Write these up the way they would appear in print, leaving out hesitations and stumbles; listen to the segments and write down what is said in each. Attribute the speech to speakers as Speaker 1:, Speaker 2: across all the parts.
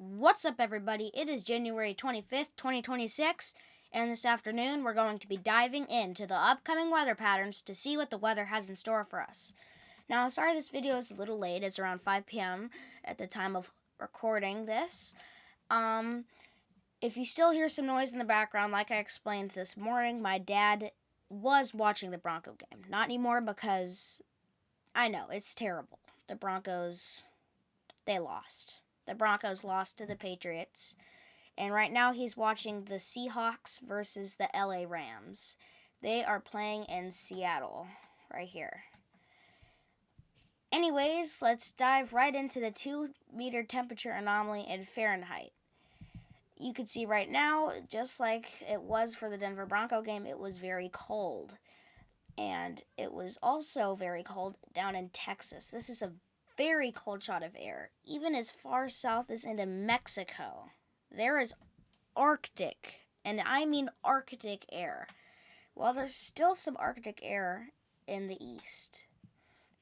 Speaker 1: What's up, everybody? It is January 25th, 2026, and this afternoon we're going to be diving into the upcoming weather patterns to see what the weather has in store for us. Now, sorry this video is a little late. It's around 5 p.m. at the time of recording this. If you still hear some noise in the background, like I explained this morning, my dad was watching the Bronco game. Not anymore because I know it's terrible. The Broncos, they lost. The Broncos lost to the Patriots. And right now he's watching the Seahawks versus the LA Rams. They are playing in Seattle, right here. Anyways, let's dive right into the 2-meter temperature anomaly in Fahrenheit. You can see right now, just like it was for the Denver Bronco game, it was very cold. And it was also very cold down in Texas. This is a very cold shot of air, even as far south as into Mexico. There is Arctic, and I mean Arctic air. While there's still some Arctic air in the east.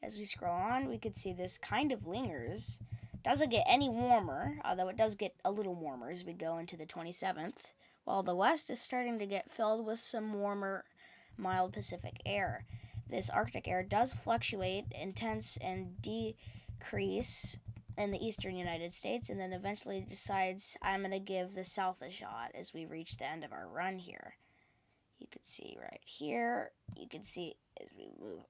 Speaker 1: As we scroll on, we can see this kind of lingers. Doesn't get any warmer, although it does get a little warmer as we go into the 27th, while the west is starting to get filled with some warmer, mild Pacific air. This Arctic air does fluctuate, intense, and decrease in the eastern United States, and then eventually decides I'm going to give the south a shot as we reach the end of our run here. You can see right here, you can see as we move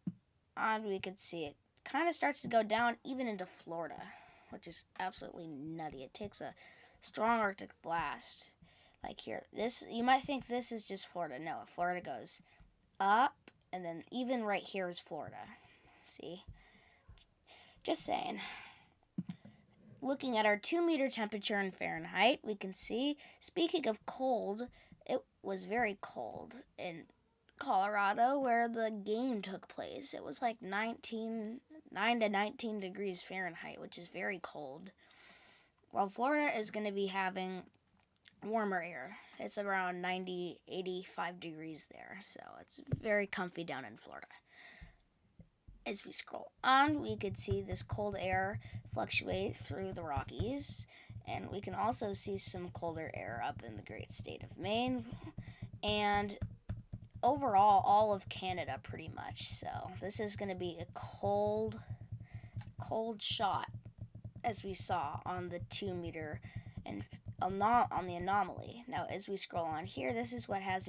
Speaker 1: on, we can see it kind of starts to go down even into Florida, which is absolutely nutty. It takes a strong Arctic blast. Like here, this, you might think this is just Florida. No, Florida goes up, and then even right here is Florida. See? Just saying. Looking at our 2-meter temperature in Fahrenheit, we can see, speaking of cold, it was very cold in Colorado where the game took place. It was like 9 to 19 degrees Fahrenheit, which is very cold. While Florida is going to be having warmer air. It's around 90, 85 degrees there, so it's very comfy down in Florida. As we scroll on, we could see this cold air fluctuate through the Rockies, and we can also see some colder air up in the great state of Maine, and overall all of Canada pretty much. So this is going to be a cold shot, as we saw on the 2-meter and not on the anomaly. Now, as we scroll on here, this is what has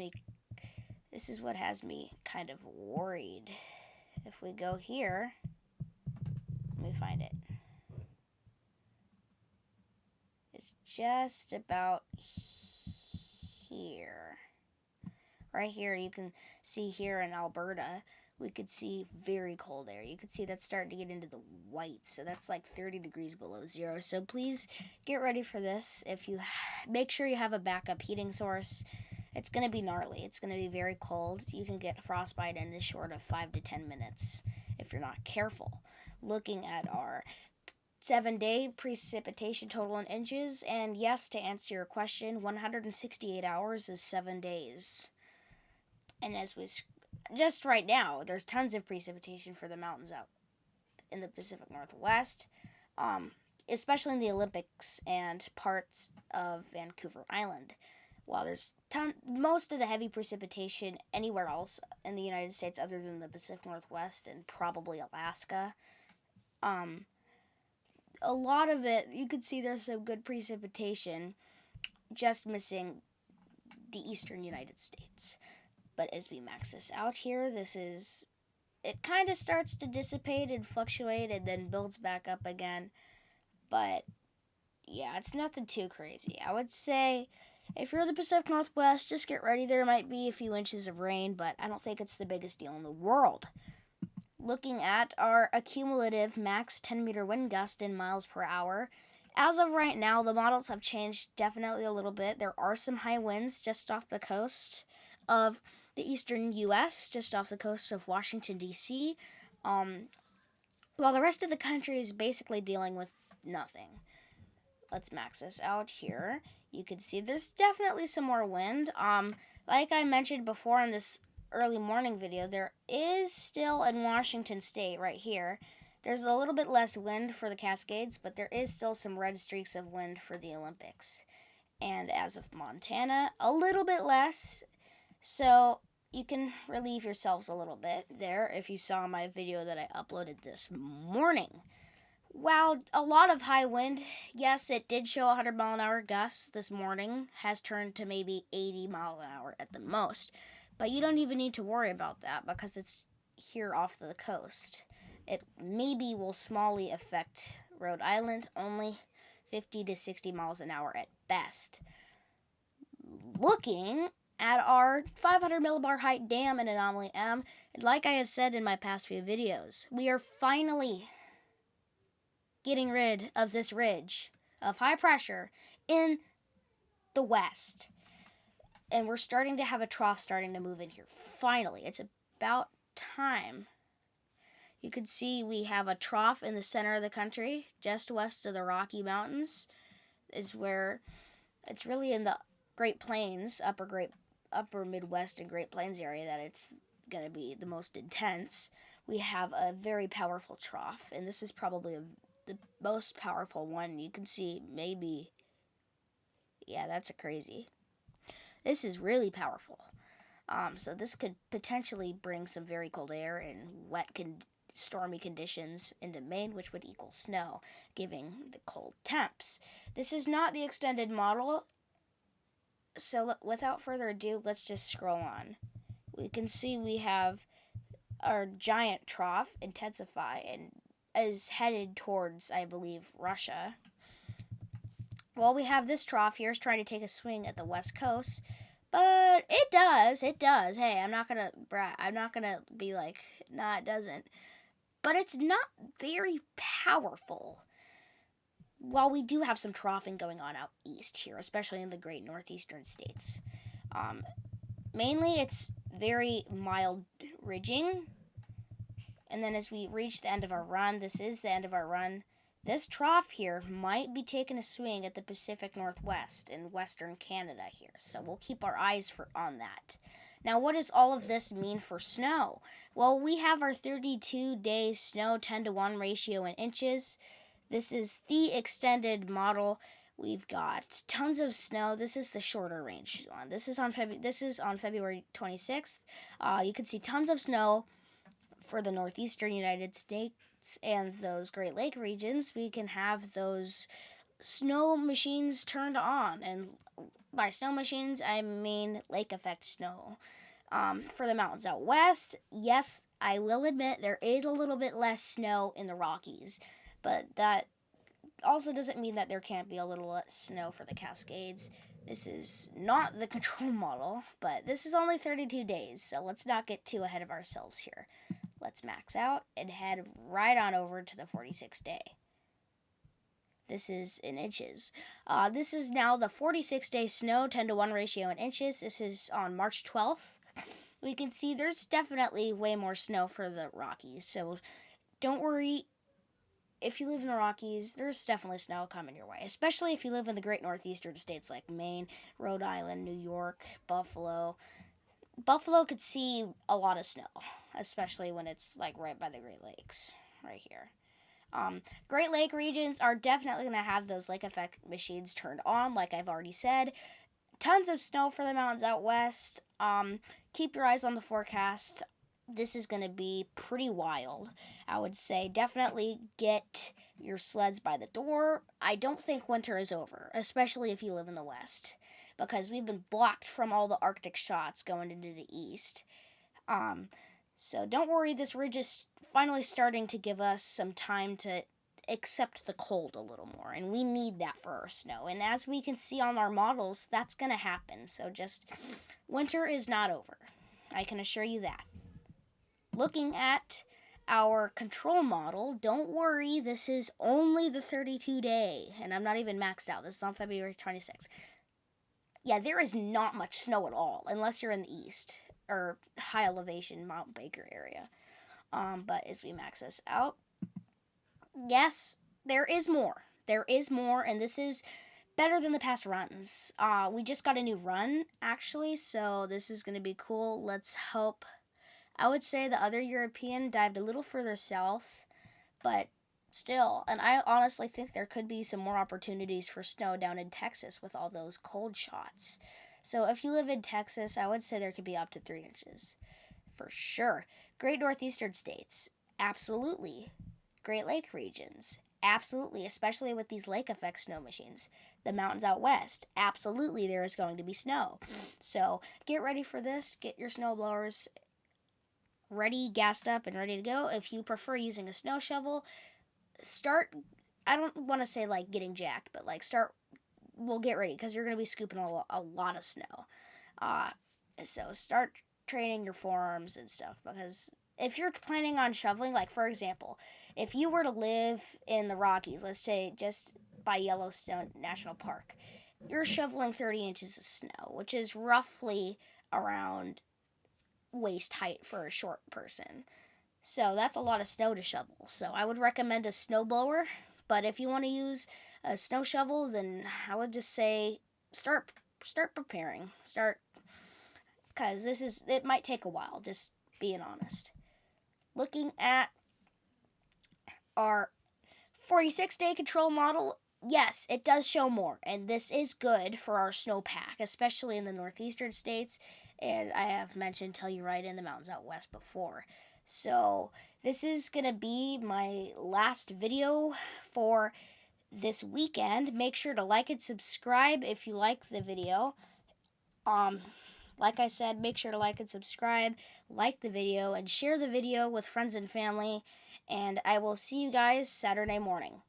Speaker 1: me kind of worried. If we go here, let me find it. It's just about here. Right here, you can see here in Alberta, we could see very cold air. You could see that's starting to get into the white, so that's like 30 degrees below zero. So please get ready for this. If you make sure you have a backup heating source, it's going to be gnarly. It's going to be very cold. You can get frostbite in as short of 5 to 10 minutes if you're not careful. Looking at our 7-day precipitation total in inches, and yes, to answer your question, 168 hours is 7 days. And as we just right now, there's tons of precipitation for the mountains out in the Pacific Northwest, especially in the Olympics and parts of Vancouver Island. While there's most of the heavy precipitation anywhere else in the United States other than the Pacific Northwest and probably Alaska, a lot of it, you could see there's some good precipitation, just missing the eastern United States. But as we max this out here, it kind of starts to dissipate and fluctuate and then builds back up again. But yeah, it's nothing too crazy. I would say if you're in the Pacific Northwest, just get ready. There might be a few inches of rain, but I don't think it's the biggest deal in the world. Looking at our accumulative max 10-meter wind gust in miles per hour, as of right now, the models have changed definitely a little bit. There are some high winds just off the coast of the eastern U.S., just off the coast of Washington, D.C., while the rest of the country is basically dealing with nothing. Let's max this out here. You can see there's definitely some more wind. Like I mentioned before in this early morning video, there is still in Washington State right here There's a little bit less wind for the Cascades, but there is still some red streaks of wind for the Olympics. And as of Montana, a little bit less. So you can relieve yourselves a little bit there if you saw my video that I uploaded this morning. While a lot of high wind, yes, it did show 100-mile-an-hour gusts this morning, has turned to maybe 80 mile an hour at the most. But you don't even need to worry about that because it's here off the coast. It maybe will smallly affect Rhode Island, only 50 to 60 miles an hour at best. Looking at our 500 millibar height dam in Anomaly M, like I have said in my past few videos, we are finally getting rid of this ridge of high pressure in the west. And we're starting to have a trough starting to move in here. Finally, it's about time. You can see we have a trough in the center of the country, just west of the Rocky Mountains, is where it's really in the Great Plains, upper Midwest and Great Plains area that it's going to be the most intense. We have a very powerful trough, and this is probably the most powerful one. You can see maybe, yeah, that's a crazy. This is really powerful. So this could potentially bring some very cold air and stormy conditions into Maine, which would equal snow, giving the cold temps. This is not the extended model, so without further ado, let's just scroll on. We can see we have our giant trough intensify and is headed towards, I believe, Russia. Well, we have this trough here is trying to take a swing at the west coast, but it does. Hey, I'm not gonna brag. I'm not gonna be like, nah, it doesn't. But it's not very powerful. While we do have some troughing going on out east here, especially in the great northeastern states. Mainly, it's very mild ridging. And then as we reach the end of our run, this is the end of our run, this trough here might be taking a swing at the Pacific Northwest and Western Canada here. So we'll keep our eyes on that. Now, what does all of this mean for snow? Well, we have our 32-day snow 10-to-1 ratio in inches. This is the extended model. We've got tons of snow. This is the shorter range one. This is on February 26th. You can see tons of snow for the northeastern United States and those Great Lake regions. We can have those snow machines turned on, and by snow machines I mean lake effect snow. For the mountains out west, yes, I will admit there is a little bit less snow in the Rockies, but that also doesn't mean that there can't be a little less snow for the Cascades. This is not the control model, but this is only 32 days, so let's not get too ahead of ourselves here. Let's max out and head right on over to the 46th day. This is in inches. This is now the 46-day snow 10-to-1 ratio in inches. This is on March 12th. We can see there's definitely way more snow for the Rockies, so don't worry. If you live in the Rockies, there's definitely snow coming your way, especially if you live in the great northeastern states like Maine, Rhode Island, New York, Buffalo. Buffalo could see a lot of snow, especially when it's like right by the Great Lakes, right here. Great Lake regions are definitely going to have those lake effect machines turned on, like I've already said. Tons of snow for the mountains out west. Keep your eyes on the forecast. This is going to be pretty wild, I would say. Definitely get your sleds by the door. I don't think winter is over, especially if you live in the west, because we've been blocked from all the Arctic shots going into the east. So don't worry, this ridge is finally starting to give us some time to accept the cold a little more, and we need that for our snow. And as we can see on our models, that's going to happen. So just, winter is not over. I can assure you that. Looking at our control model, don't worry, this is only the 32-day, and I'm not even maxed out. This is on February 26th. Yeah, there is not much snow at all, unless you're in the east, or high elevation Mount Baker area. But as we max this out, yes, there is more. There is more, and this is better than the past runs. We just got a new run, actually, so this is going to be cool. Let's hope. I would say the other European dived a little further south, but still, and I honestly think there could be some more opportunities for snow down in Texas with all those cold shots. So if you live in Texas, I would say there could be up to 3 inches for sure. Great Northeastern states, absolutely. Great Lake regions, absolutely, especially with these lake effect snow machines. The mountains out west, absolutely, there is going to be snow. So get ready for this. Get your snow blowers ready, gassed up, and ready to go. If you prefer using a snow shovel, start. I don't want to say like getting jacked, but like start. Well, get ready because you're going to be scooping a lot of snow. Uh, so start training your forearms and stuff because if you're planning on shoveling, like for example, if you were to live in the Rockies, let's say just by Yellowstone National Park, you're shoveling 30 inches of snow, which is roughly around waist height for a short person. So that's a lot of snow to shovel. So I would recommend a snow blower. But if you want to use a snow shovel, then I would just say start preparing. Start because it might take a while. Just being honest. Looking at our 46-day control model, yes, it does show more, and this is good for our snowpack, especially in the northeastern states. And I have mentioned Telluride in the mountains out west before. So this is gonna be my last video for this weekend. Make sure to like and subscribe if you like the video. Like I said, make sure to like and subscribe, like the video, and share the video with friends and family. And I will see you guys Saturday morning.